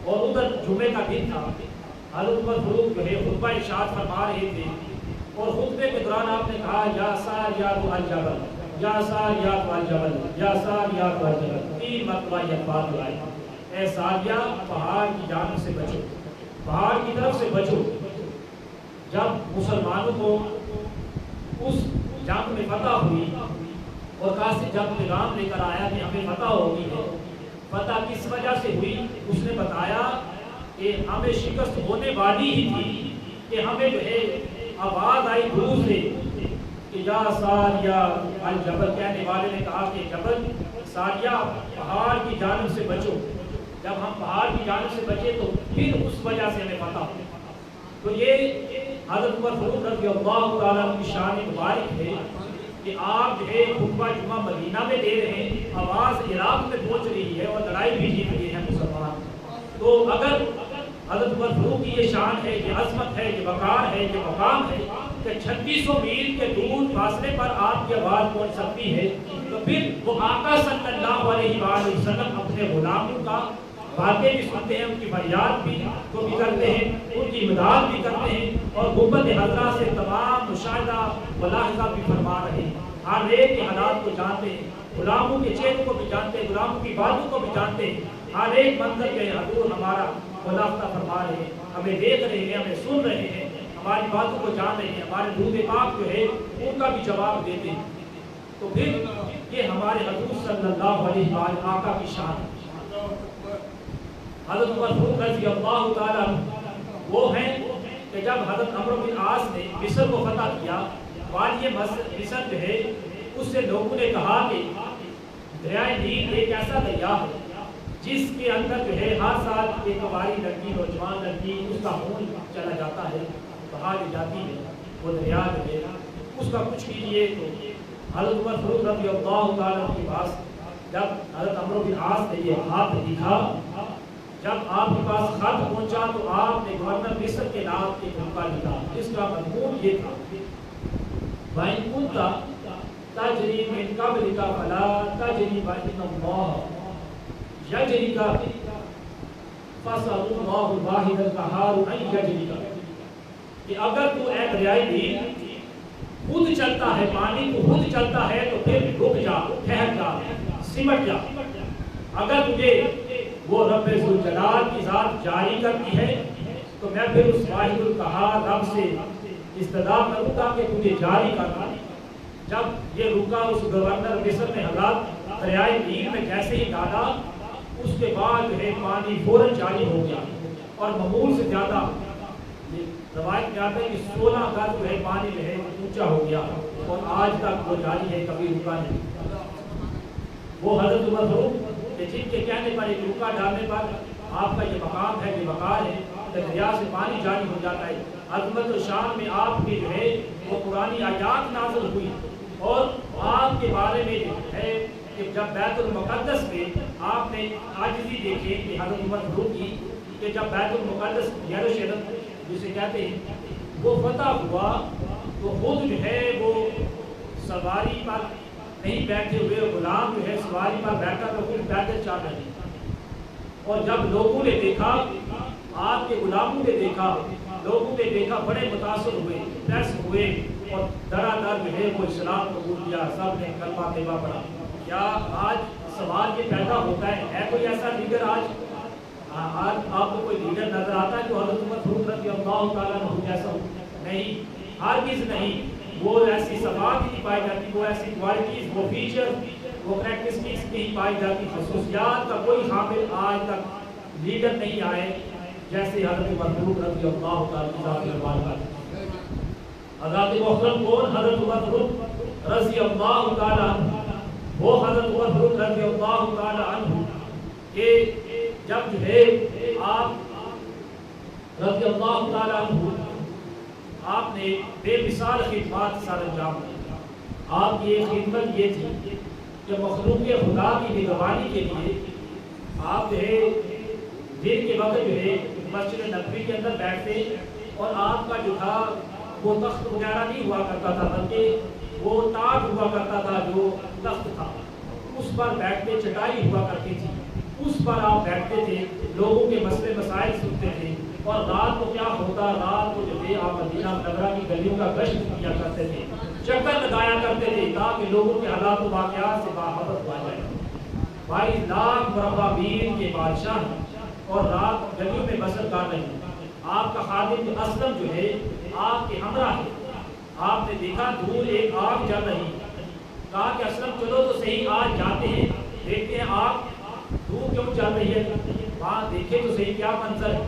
S1: اور ادھر جمعے کا دن تھا، حضرت عمر فاروق جو ہے خطبہ ارشاد فرما رہے تھے، اور خطبے کے دوران آپ نے کہا یا ساریات الجبل، یا ساریات الجبل، یا ساریات الجبل، 3 مرتبہ یہ بات دہرائی، اے ساریہ پہاڑ کی جانب سے بچو، پہاڑ کی طرف سے بچو۔ جب مسلمانوں کو اس جنگ میں فتح ہوئی اور قاصد جب پیغام لے کر آیا کہ ہمیں فتح ہوگی ہے، فتح کس وجہ سے ہوئی، اس نے بتایا کہ ہمیں شکست ہونے والی ہی تھی کہ ہمیں جو ہے آواز آئی دور سے کہ یا ساریہ الجبل، کہنے والے نے کہا کہ جبل ساریہ پہاڑ کی جانب سے بچو۔ جب ہم پہاڑ کی جانب سے بچے تو پھر اس وجہ سے ہمیں فتح ہو۔ تو یہ حضرت عمر فاروق رضی اللہ تعالیٰ کی شان مبارک ہے کہ آپ جو ہے خطبہ جمعہ مدینہ میں دے رہے ہیں، آواز عراق میں پہنچ رہی ہے اور لڑائی بھی جیت رہی ہے مسلمان۔ تو اگر حضرت عمر فاروق کی یہ شان ہے، یہ عظمت ہے، یہ وقار ہے، یہ مقام ہے کہ 3600 میل کے دور فاصلے پر آپ کی آواز پہنچ سکتی ہے، تو پھر وہ آقا صلی اللہ علیہ وآلہ وسلم اپنے غلاموں کا باتیں بھی سنتے ہیں، ان کی فریاد بھی کو بھی کرتے ہیں، ان کی امداد بھی کرتے ہیں، اور گنبد حضرہ سے تمام مشاہدہ ملاحظہ بھی فرما رہے ہیں، ہر ایک کے حالات کو جانتے ہیں، غلاموں کے چہروں کو بھی جانتے ہیں، غلاموں کی باتوں کو بھی جانتے ہیں، ہر ایک منظر کے حضور ہمارا ملاحظہ فرما رہے ہیں، ہمیں دیکھ رہے ہیں، ہمیں سن رہے ہیں، ہماری باتوں کو جان رہے ہیں، ہمارے درود پاک جو ہے ان کا بھی جواب دیتے ہیں۔ تو پھر یہ ہمارے حضور صلی اللہ علیہ وآلہ آقا کی شان ہے۔ حضرت عمر فاروق رضی اللہ تعالیٰ وہ ہیں کہ جب حضرت عمرو بن عاص نے مصر کو فتح کیا، والی مصر جو ہے اس سے لوگوں نے کہا کہ دریائے نیل ایک ایسا دریا ہے جس کے اندر جو ہے ہر سال ایک ہماری لڑکی، نوجوان لڑکی، اس کا خون چلا جاتا ہے، بہا دی جاتی ہے، وہ دریا جو ہے اس کا کچھ کیجیے۔ تو حضرت عمر فاروق رضی اللہ تعالیٰ کے پاس جب حضرت عمرو بن عاص نے یہ ہاتھ لکھا، جب آپ کے پاس خط پہنچا تو آپ نے گورنر مصر کے نام ایک موقع لکھا، جس کا مضمون یہ تھا وَإِن كُنْتَ تَجْرِي مِن قَبْلِكَ فَلَا تَجْرِي فَإِنَّ اللَّهَ يَجْرِيكَ فَاسْأَلُ اللَّهَ الْوَاحِدَ الْقَهَّارَ أَن يَجْرِيكَ، کہ اگر تو اے
S2: دریائے نیل خود چلتا ہے، پانی تو خود چلتا ہے تو پھر رک جا، ٹھہر جا، سمٹ جا۔ اگر تجھے وہ رب ذوالجلال کی ذات جاری کرتی ہے تو میں پھر اس واحد القہار رب سے استدعا کروں گا کہ تجھے جاری کرنا۔ جب یہ رکا اس گورنر مصر نے حضرات دریائے نیل میں جیسے ہی ڈالا، اس کے بعد جو ہے پانی فوراً جاری ہو گیا اور معمول سے زیادہ، روایت میں آتا ہے کہ 16 گز جو ہے پانی جو ہے اونچا ہو گیا اور آج تک وہ جاری ہے، کبھی رکا نہیں۔ وہ حضرت عمر فاروق کہ جن کے کہنے پر ایک رکا ڈالنے پر آپ کا یہ مقام ہے، یہ وقار ہے کہ دریا سے پانی جاری ہو جاتا ہے۔ عظمت و شان میں آپ کی جو ہے وہ قرآنی آیات نازل ہوئی اور آپ کے بارے میں جو ہے کہ جب بیت المقدس میں آپ نے عاجزی دیکھے کہ حضرت عمر فاروق کی، کہ جب بیت المقدس یروشلم جسے کہتے ہیں وہ فتح ہوا تو خود جو ہے وہ سواری پر نہیں بیٹھے ہوئے، غلام جو ہے سواری پر بیٹھا تو خود پیدل چل رہے ہیں۔ اور جب لوگوں نے دیکھا، آپ کے غلاموں نے دیکھا، لوگوں نے دیکھا، بڑے متاثر ہوئے، پریس ہوئے اور درا در جو ہے وہ اسلام قبول کیا، سب نے کلمہ طیبہ پڑھا۔ کیا آج سوال یہ پیدا ہوتا ہے کوئی ایسا لیڈر آج آپ کو کوئی لیڈر نظر آتا ہے جو حضرت عمر فاروق رضی اللہ تعالیٰ عنہ جیسا ہو؟ نہیں، ہرگز نہیں۔ وہ ایسی صفات نہیں پائی جاتی، وہ ایسی کوالٹیز، وہ فیچر، وہ کریکٹرسٹکس نہیں پائی جاتی، خصوصیات کا کوئی حامل آج تک لیڈر نہیں آئے جیسے حضرت عمر فاروق رضی اللہ تعالیٰ عنہ۔ حضرت محترم کون؟ حضرت عمر فاروق رضی اللہ تعالیٰ عنہ۔ وہ حضرت عمر فاروق رضی اللہ تعالیٰ عنہ کہ جب جو ہے آپ رضی اللہ تعالیٰ عنہ آپ نے بے مثال خدمات سر انجام دی۔ آپ کی ایک خدمت یہ تھی کہ مخلوق خدا کی نگہبانی کے لیے آپ جو ہے دن کے وقت جو ہے مسجد نبوی کے اندر بیٹھتے اور آپ کا جو تھا وہ تخت وغیرہ نہیں ہوا کرتا تھا بلکہ وہ تاج ہوا کرتا تھا، جو تخت تھا اس پر بیٹھتے، چٹائی ہوا کرتی تھی، اس پر آپ بیٹھتے تھے، لوگوں کے مسئلے مسائل سنتے تھے اور رات کو کیا ہوتا، رات کو جو ہے آپ مدینہ منورہ کی گلیوں کا گشت کیا کرتے تھے، چکر لگایا کرتے تھے تاکہ لوگوں کے حالات و واقعات سے باخبر ہوا جائے۔ 22 لاکھ مربع میل کے بادشاہ ہیں اور رات گلیوں میں بسر کر رہے ہیں۔ آپ کا خادم اسلم جو ہے آپ کے ہمراہ ہے۔ آپ نے دیکھا دور ایک آگ جل رہی، کہا کہ اسلم چلو تو صحیح، آج جاتے ہیں دیکھتے ہیں آگ دور کیوں چل رہی ہے، وہاں دیکھے تو صحیح کیا منظر ہے۔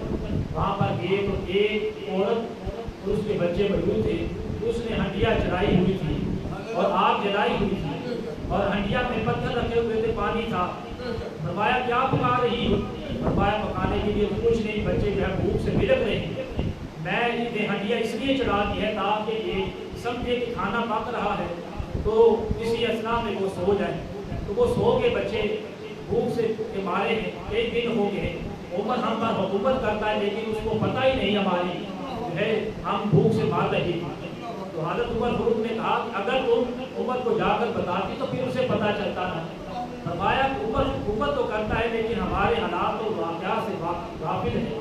S2: وہاں پر گئے تو ایک عورت اور اس کے بچے موجود تھے، اس نے ہنڈیا جلائی ہوئی تھی اور آگ جلائی ہوئی تھی اور ہنڈیا میں پتھر رکھے ہوئے تھے، پانی تھا۔ فرمایا کیا پکا رہی ہو؟ فرمایا پکانے کے لیے کچھ نہیں، بچے جو ہے بھوک سے بلک رہے ہیں، میں یہ ہنڈیا اس لیے چڑھا دی ہے تاکہ یہ سمجھے کہ کھانا پک رہا ہے تو اسی اثناء میں وہ سو جائیں۔ تو وہ سو کے بچے بھوک سے کے مارے ہیں، ایک دن ہو گئے، عمر ہم پر حکومت کرتا ہے لیکن اس کو پتہ ہی نہیں ہماری جو ہے ہم بھوک سے مار رہے ہیں۔ تو حضرت عمر فاروق نے کہا کہ اگر تم عمر کو جا کر بتاتی تو پھر اسے پتہ چلتا نا۔ فرمایا کہ عمر حکومت تو کرتا ہے لیکن ہمارے حالات و واقعات سے غافل ہے۔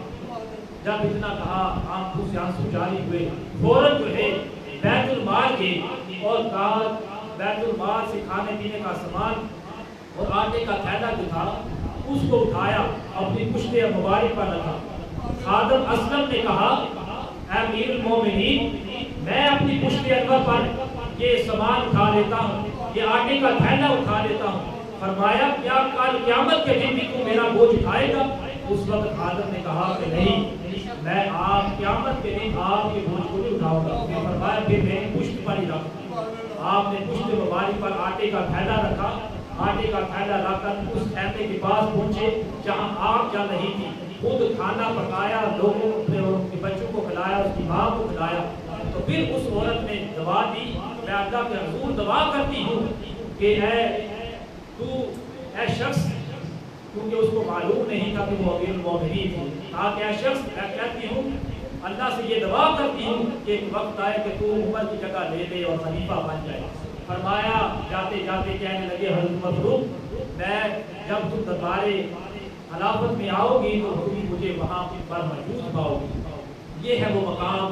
S2: جب اتنا کہا آنکھوں سے آنسو جاری ہوئے، فوراً جو ہے بیت المال گئے اور کہا بیت المال سے کھانے پینے کا سامان اور آٹے کا تھیلا جو تھا اس کو اٹھایا، اپنی پشت مبارک پر رکھا۔ خادم اسلم نے کہا اے امیر المومنین، میں اپنی پشت انور پر یہ سامان اٹھا لیتا ہوں، یہ آٹے کا تھیلا اٹھا لیتا ہوں۔ فرمایا کیا کل قیامت کے دن بھی تو میرا بوجھ اٹھائے گا؟ اس وقت خادم نے کہا کہ نہیں، میں آپ قیامت کے دن آپ کے بوجھ کو نہیں اٹھاؤں گا۔ فرمایا پھر میری پشت پر ہی رکھ۔ آپ نے پشت مبارک پر آٹے کا تھیلا رکھا، آٹے کا تھیلا رکھ کر اس خیمے کے پاس پہنچے جہاں آگ جل رہی تھی، خود کھانا پکایا، لوگوں کے بچوں کو کھلایا، اس کی ماں کو کھلایا۔ تو پھر اس عورت نے دعا دی، میں اللہ کے حضور دعا کرتی ہوں کہ اے شخص، کیونکہ اس کو معلوم نہیں تھا کہ وہ امیر المومنین تھی، کہا کہ اے شخص، میں کہتی ہوں اللہ سے یہ دعا کرتی ہوں کہ ایک وقت آئے کہ تو عمر کی جگہ لے لے اور خلیفہ بن جائے۔ فرمایا جاتے جاتے کہنے لگے حضرت عمر فاروق، میں جب تم دربار خلافت میں آؤ گی تو تم مجھے وہاں پر موجود پاؤ گی۔ یہ ہے وہ مقام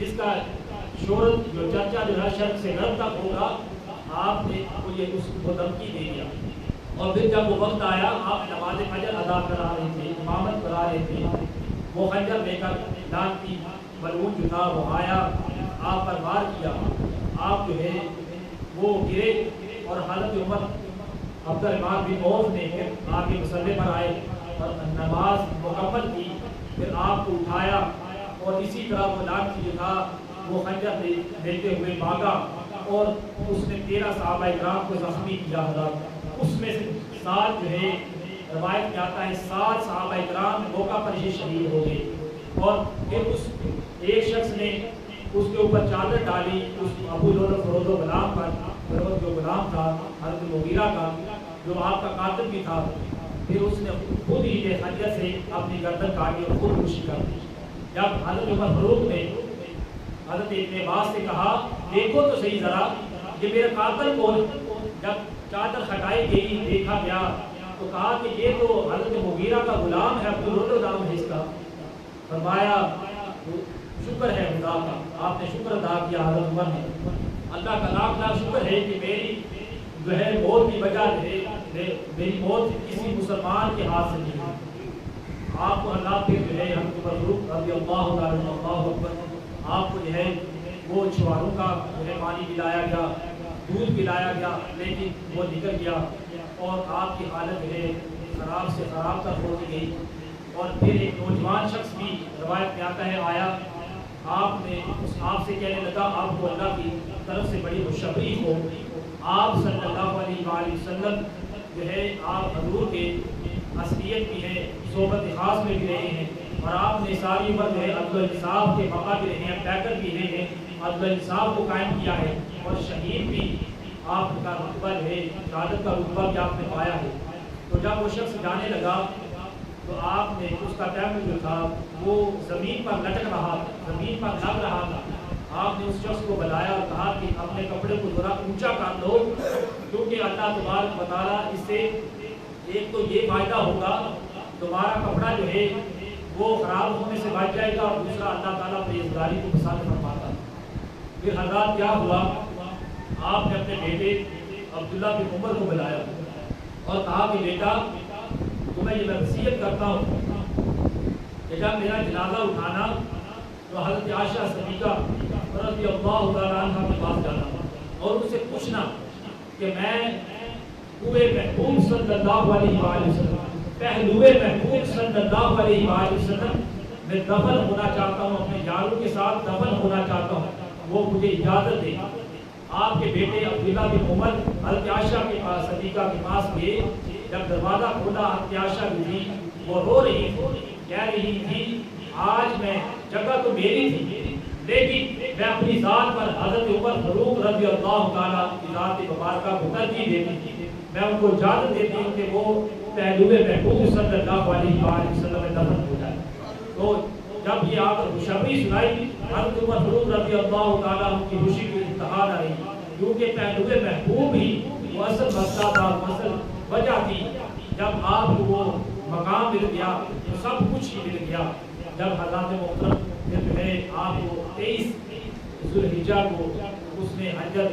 S2: جس کا شہرت جو چرچا جو ہے شرق سے غرب تک ہوگا، آپ نے مجھے اس کو دھمکی دے دیا۔ اور پھر جب وہ وقت آیا، آپ نماز فجر ادا کرا رہے تھے، امامت کرا رہے تھے، وہ خنجر لے کر لانتی ملعون جو تھا وہ آیا، آپ پر وار کیا، آپ جو ہے وہ گرے، اور حضرت عمر عبد الرحمن بن عوف نے پھر آپ کے مسلح پر آئے اور نماز مکمل کی، پھر آپ کو اٹھایا، اور اسی طرح وہ لانتی جو تھا وہ خنجر لیتے ہوئے بھاگا، اور اس نے 13 صحابہ اکرام کو زخمی کیا۔ حضرت اس میں سے 7 جو ہے روایت میں آتا ہے 7 صحابہ اکرام موقع پر ہی شہید ہو گئے، اور پھر اس ایک شخص نے اس کے اوپر چادر ڈالی اس ابو لؤلؤ فروز و غلام پر، فروز جو غلام تھا حضرت مغیرہ کا جو آپ کا قاتل بھی تھا، پھر اس نے خود ہی یہ خنجر سے اپنی گردن کاٹی اور خود کشی کر دی۔ جب حضرت عمر فاروق نے حضرت ابن عباس سے کہا دیکھو تو صحیح ذرا یہ میرا قاتل کون، جب چادر ہٹائی گئی دیکھا گیا تو کہا کہ یہ تو حضرت مغیرہ کا غلام ہے، عبد اللؤلؤ نام ہے اس کا۔ فرمایا شکر ہے خدا کا، آپ نے شکر ادا کیا حضرت عمر نے، اللہ کا لاکھ لاکھ شکر ہے کہ میری جو ہے موت کی وجہ ہے، میری موت کسی مسلمان کے ہاتھ سے نہیں ہوئی۔ آپ کو اللہ پھر جو ہے حضرت عمر فاروق رضی اللہ تعالی اللہ اکبر، آپ کو جو ہے وہ چھواروں کا جو ہے پانی پلایا گیا، دودھ پلایا گیا، لیکن وہ نکل گیا، اور آپ کی حالت جو ہے خراب سے خراب تک ہو گئی۔ اور پھر ایک نوجوان شخص بھی روایت میں آتا ہے آیا، آپ نے آپ سے کہنے لگا آپ کو اللہ کی طرف سے بڑی خوشخبری ہو، آپ صلی اللہ علیہ وآلہ وسلم جو ہے آپ حضور کے اصلیت بھی ہیں، صحبت خاص میں بھی رہے ہیں، اور آپ نے ساری عمر جو ہے عدل و انصاف کے موقع بھی رہے ہیں، پیکر بھی رہے ہیں، عدل و انصاف کو قائم کیا ہے، اور شہید بھی آپ کا رتبہ جو ہے شہادت کا رتبہ بھی آپ نے پایا ہے۔ تو جب وہ شخص جانے لگا تو آپ نے اس کا ٹائم جو تھا وہ زمین پر لٹک رہا تھا، زمین پر لگ رہا تھا، آپ نے اس شخص کو بلایا اور کہا کہ اپنے کپڑے کو ذرا اونچا کر دو، کیونکہ اللہ تبارک و تعالیٰ اس سے ایک تو یہ فائدہ ہوگا تمہارا کپڑا جو ہے وہ خراب ہونے سے بچ جائے گا، اور دوسرا اللہ تعالیٰ پرہیزگاری کو پسند فرماتا۔ پھر حضرات کیا ہوا، آپ نے اپنے بیٹے عبداللہ بن عمر کو بلایا اور کہا کہ بیٹا تمہیں یہ میں وصیت کرتا ہوں کہ جب میرا جنازہ اٹھانا تو حضرت عائشہ صدیقہ رضی اللہ تعالیٰ عنہ کے پاس جانا اور ان سے پوچھنا کہ میں پہلوئے محبوب صلی اللہ علیہ وآلہ وسلم، پہلوئے محبوب صلی اللہ علیہ وآلہ وسلم میں دفن ہونا چاہتا ہوں، اپنے یاروں کے ساتھ دفن ہونا چاہتا ہوں، وہ مجھے اجازت دے۔ آپ کے بیٹے عبداللہ بن عمر حضرت عائشہ کے پاس صدیقہ کے پاس گئے، جب دروازہ کھولا حضرت عائشہ بھی وہ رو رہی کہہ رہی تھی آج میں جگہ تو میری تھی لیکن میں اپنی ذات پر حضرت عمر فاروق رضی اللہ تعالیٰ کی ذات مبارکہ کو ترجیح دیتی تھی، میں ان کو اجازت دیتی ہوں کہ وہ پہلوئے محبوب صلی اللہ علیہ وآلہ وسلم میں دفن ہو جائے۔ تو جب یہ آپ خوشخبری سنائی حضرت عمر فاروق رضی اللہ تعالیٰ کی خوشی کی انتہا نہ رہی، کیونکہ پہلوئے محبوب ہی وہ اصل مسئلہ تھا، اصل وجہ تھی۔ جب آپ کو وہ مقام مل گیا تو سب کچھ ہی مل گیا۔ جب حضرات محترم جو ہے آپ کو 23 ذوالحجہ کو اس نے حجر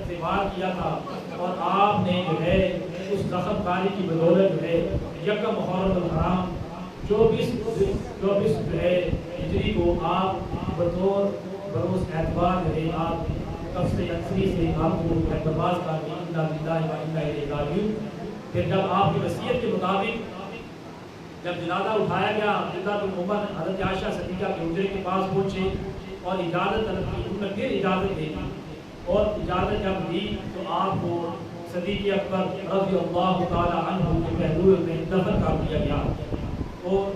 S2: سے وار کیا تھا، اور آپ نے جو ہے اس زخم کاری کی بدولت جو ہے یکم محرم الحرام 24 جو ہے ہجری کو آپ بطور بروز اعتبار جو ہے آپ قبض عنصری سے آپ کو اعتبار کا انا للہ و انا الیہ راجعون۔ پھر جب آپ کی وصیت کے مطابق جب جنازہ اٹھایا گیا، عبداللہ بن عمر حضرت عائشہ صدیقہ کے حجرے کے پاس پہنچے اور اجازت طلب کی، انہوں نے پھر اجازت دے دی، اور اجازت جب دی تو آپ کو صدیق اکبر رضی اللہ تعالی عنہ کے پہلو میں دفن کر دیا گیا۔ اور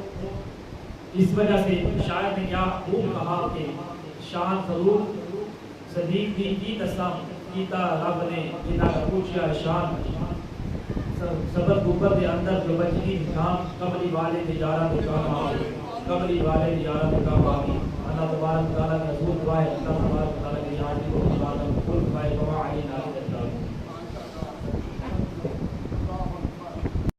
S2: اس وجہ سے شاعر نے کیا خوب کہا کہ شان فروغ صدیق دی کی قسم کیتا رب نے جنا پوچھا شان صبر گوبر کے اندر جو بچی نظام قبری والے نجارہ کے کام آگے، قبری والے نجارہ کے کام آگے۔ اللہ تبارک تعالیٰ نے حضور دعائے اللہ تبارک